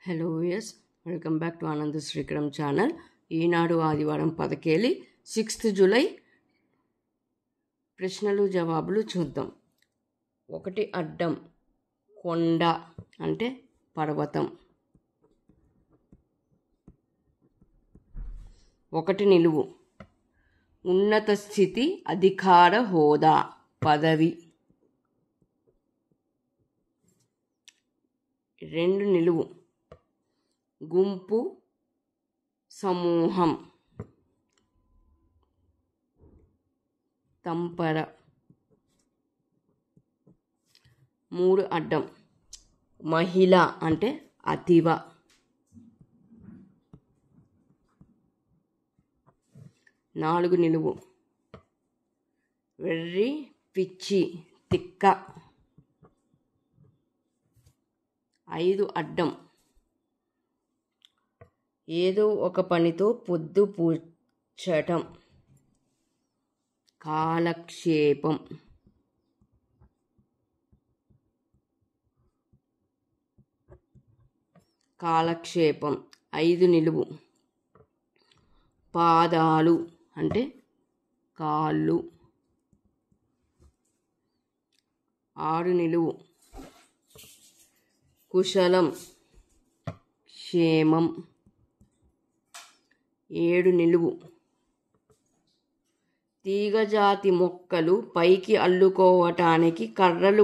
Hello yes welcome back to Ananda Srikaram channel. ఈనాడు ఆదివారం పదకేలి 6th July ప్రశ్నలు జవాబులు చూద్దాం. 1 అడ్డం కొండ అంటే పర్వతం. 1 నిలువు ఉన్నత స్థితి అధికార హోదా పదవి. 2 నిలువు గుంపు సమూహం తంపర. 3 అడ్డం మహిళ అంటే అతివ. 4 నిలువు వెర్రి పిచ్చి తిక్క. 5 అడ్డం ఏదో ఒక పనితో పొద్దు పూడ్చటం కాలక్షేపం. 5 నిలువు పాదాలు అంటే కాళ్ళు. 6 నిలువు కుశలం క్షేమం. 7 నిలువు తీగజాతి మొక్కలు పైకి అల్లుకోవటానికి కర్రలు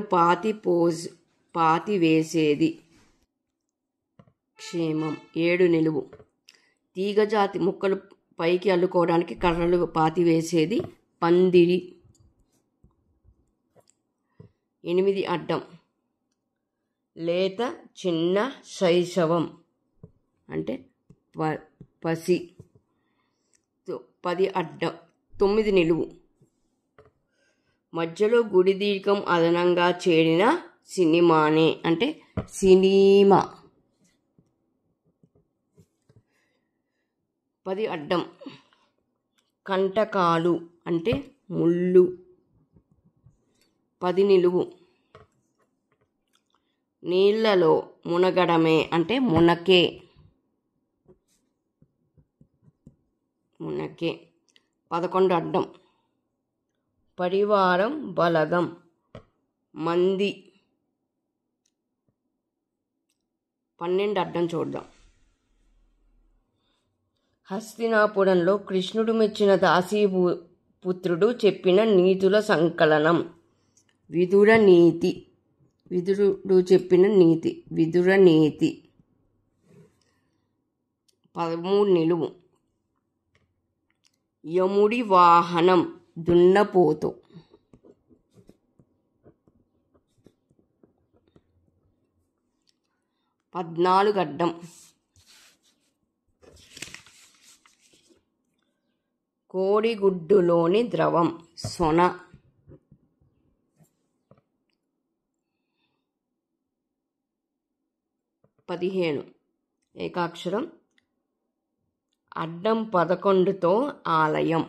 పాతి వేసేది క్షేమం. 7 నిలువు తీగజాతి మొక్కలు పైకి అల్లుకోవడానికి కర్రలు పాతి వేసేది పందిరి. 8 అడ్డం లేత చిన్న శైశవం అంటే పసి. 10 అడ్డం 9 నిలువు మధ్యలో గుడి దీర్ఘం అదనంగా చేరిన సినిమానే అంటే సినిమా. 10 అడ్డం కంటకాలు అంటే ముళ్ళు. 10 నిలువు నీళ్లలో మునగడమే అంటే మునకే. 11 అడ్డం పరివారం బలగం మంది. 12 అడ్డం చూద్దాం. హస్తినాపురంలో కృష్ణుడు మెచ్చిన దాసీపుత్రుడు చెప్పిన నీతుల సంకలనం విదుర నీతి. విదురుడు చెప్పిన నీతి విదుర నీతి. 13 నిలువు యముడి వాహనం దున్నపోతు. 14 అడ్డం కోడిగుడ్డులోని ద్రవం సొన. 15 ఏకాక్షరం అడ్డం 11తో ఆలయం.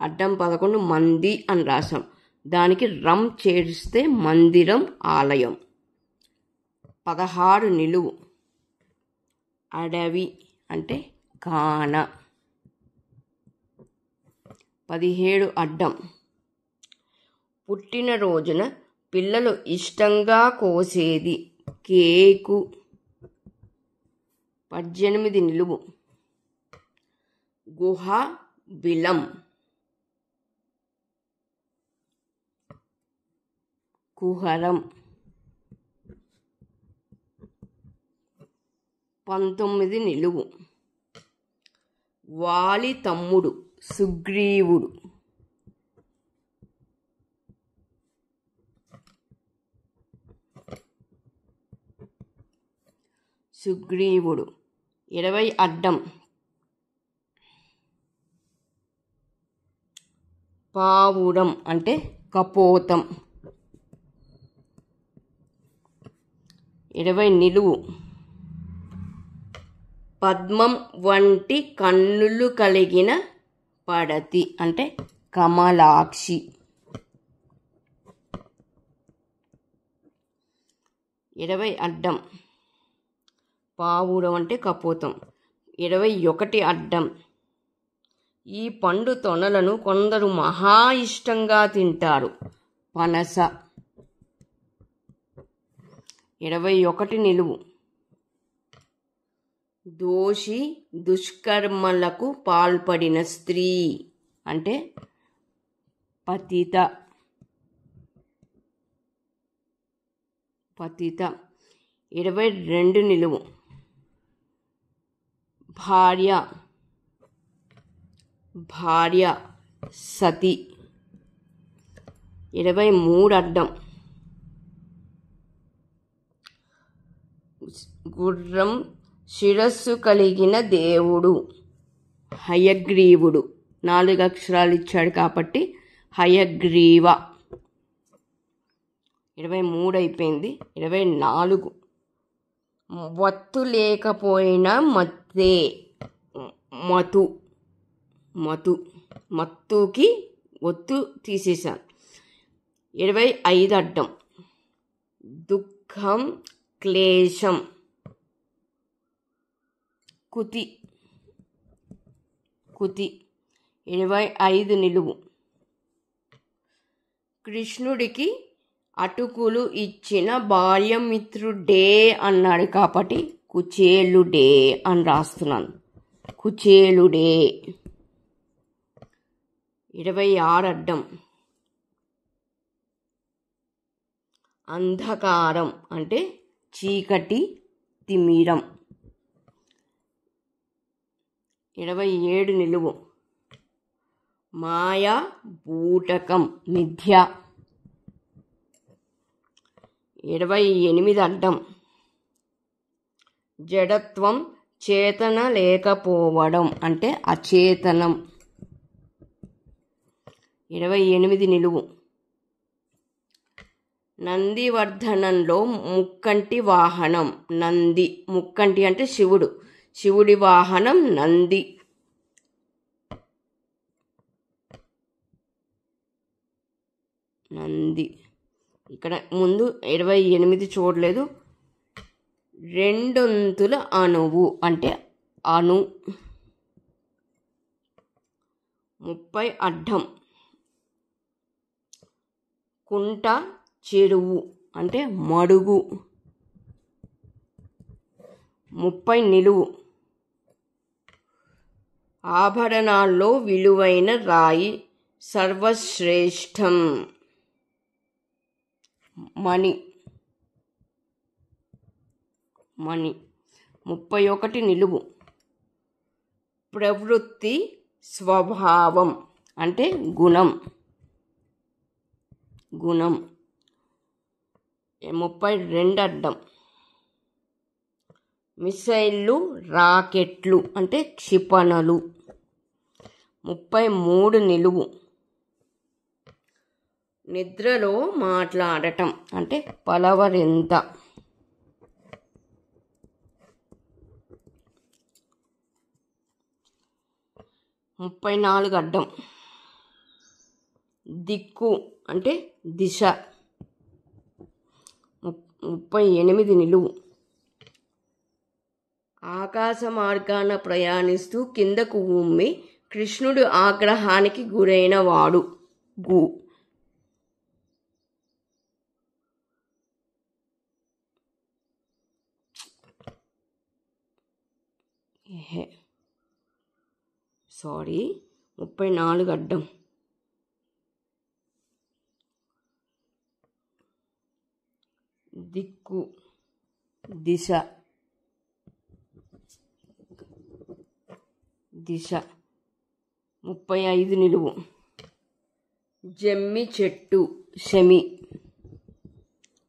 అడ్డం 11 మంది అని రాసాం, దానికి రం చేరిస్తే మందిరం ఆలయం. 16 నిలువు అడవి అంటే కాన. 17 అడ్డం పుట్టినరోజున పిల్లలు ఇష్టంగా కోసేది కేకు. 18 నిలువు గుహ బిలం. కుహరం. 19 నిలువు వాలి తమ్ముడు సుగ్రీవుడు. 20 అడ్డం పావురం అంటే కపోతం. 20 నిలువు పద్మం వంటి కన్నులు కలిగిన పడతి అంటే కమలాక్షి. 20 అడ్డం పావురం అంటే కపోతం. 21 అడ్డం. ఈ పండు తొనలను కొందరు మహా ఇష్టంగా తింటారు. పనస. 21 నిలువు. దోషి, దుష్కర్మలకు పాల్పడిన స్త్రీ అంటే పతిత. 22 నిలువు. భార్య, సతి. 23 అడ్డం. గుర్రం, శిరస్సు కలిగిన దేవుడు, హయగ్రీవుడు. 4 అక్షరాలు ఇచ్చాడు కాబట్టి హయగ్రీవ. 23 అయిపోయింది. 24 వత్తు లేకపోయినా మత్తే. మత్తుకి ఒత్తు తీసేశాను. 25 అడ్డం. దుఃఖం, క్లేశం. కుతి. 25 నిలువు. కృష్ణుడికి అటుకులు ఇచ్చిన భార్యమిత్రుడే అన్నాడు కాబట్టి కుచేలుడే అని రాస్తున్నాను. కుచేలుడే. 26 అడ్డం. అంధకారం అంటే చీకటి, తిమిరం. 27 నిలువు. మాయా, బూటకం, మిథ్య. 28 అడ్డం. జడత్వం, చేతన లేకపోవడం అంటే అచేతనం. 28 నిలువు. నందివర్ధనంలో ముక్కంటి వాహనం నంది. ముక్కంటి అంటే శివుడు. శివుడి వాహనం నంది. ఇక్కడ ముందు 28 చూడలేదు. రెండొంతుల అణువు అంటే అణు. 30 అడ్డం. కుంట, చెరువు అంటే మడుగు. 30 నిలువు. ఆభరణాల్లో విలువైన రాయి, సర్వశ్రేష్టం, మణి. 31 నిలువు. ప్రవృత్తి, స్వభావం అంటే గుణం. 32 అడ్డం. మిసైళ్ళు, రాకెట్లు అంటే క్షిపణులు. 33 నిలువు. నిద్రలో మాట్లాడటం అంటే పలవరింత. 34 అడ్డం. దిక్కు అంటే దిశ. 38 నిలువు. ఆకాశ మార్గాన ప్రయాణిస్తూ కిందకు ఉమ్మి కృష్ణుడు ఆగ్రహానికి గురైన వాడు. గు. సారీ 34 అడ్డం. దిక్కు, దిశ. 35 నిలువు. జమ్మి చెట్టు, శమి.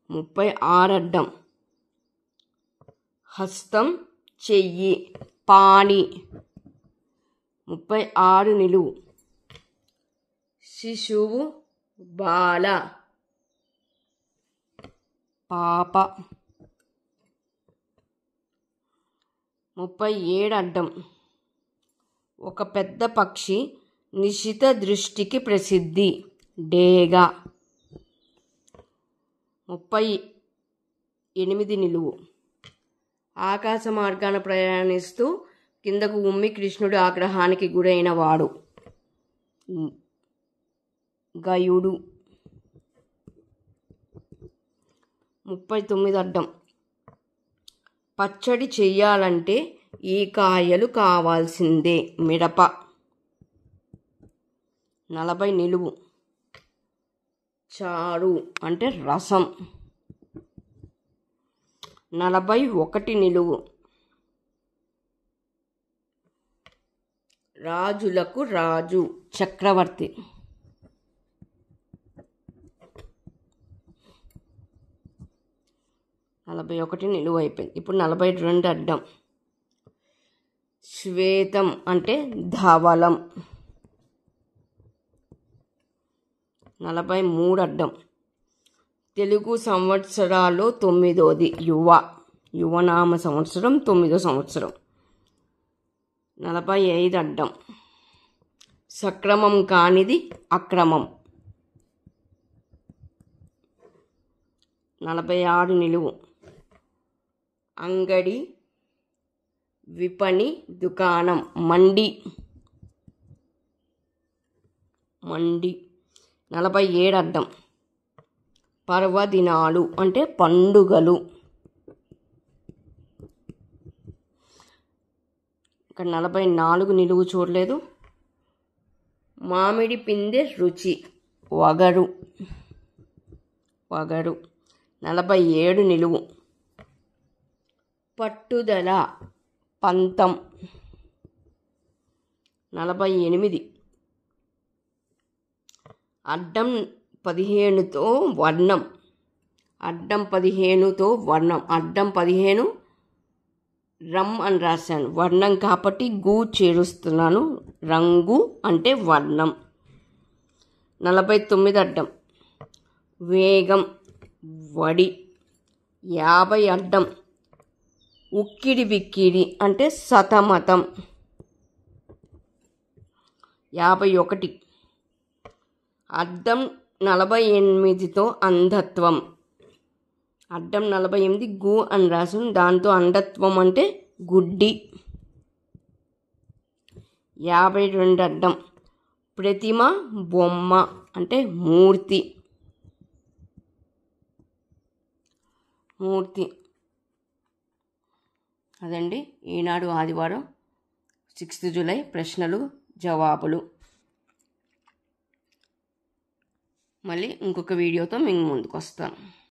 36 అడ్డం. హస్తం, చెయ్యి, పాణి. 36 నిలువు. శిశువు, బాల, పాప. 37 అడ్డం. ఒక పెద్ద పక్షి నిశిత దృష్టికి ప్రసిద్ధి, డేగ. 38 నిలువు. ఆకాశ మార్గాన ప్రయాణిస్తూ కిందకు ఉమ్మి కృష్ణుడి ఆగ్రహానికి గురైన వాడు గయుడు. 39 అడ్డం. పచ్చడి చెయ్యాలంటే ఈ కాయలు కావాల్సిందే. మిరప. 40 నిలువు. చారు అంటే రసం. 41 నిలువు. రాజులకు రాజు చక్రవర్తి. 41 నిలువు అయిపోయింది. ఇప్పుడు 42 అడ్డం. శ్వేతం అంటే ధవలం. 43 అడ్డం. తెలుగు సంవత్సరాల్లో 9వ యువనామ సంవత్సరం 9వ సంవత్సరం. 45 అడ్డం. సక్రమం కానిది అక్రమం. 46 నిలువు. అంగడి, విపణి, దుకాణం. మండి. 47 అడ్డం. పర్వదినాలు అంటే పండుగలు. ఇక్కడ 44 నిలువు చూడలేదు. మామిడి పిందె రుచి వగరు. 47 నిలువు. పట్టుదల పంతం. 48. అడ్డం 15తో వర్ణం. అడ్డం 15 రమ్ అని రాశాను. వర్ణం కాబట్టి గు చేరుస్తున్నాను. రంగు అంటే వర్ణం. 49 అడ్డం. వేగం వడి. 50 అడ్డం. ఉక్కిడి బిక్కిడి అంటే సతమతం. 51. అడ్డం 48తో అంధత్వం. అడ్డం 48 గు అని రాసాను. దాంతో అంధత్వం అంటే గుడ్డి. 52 అడ్డం. ప్రతిమ బొమ్మ అంటే మూర్తి. అదండి ఈనాడు ఆదివారం 6 జూలై ప్రశ్నలు జవాబులు. మళ్ళీ ఇంకొక వీడియోతో మేము ముందుకు వస్తాను.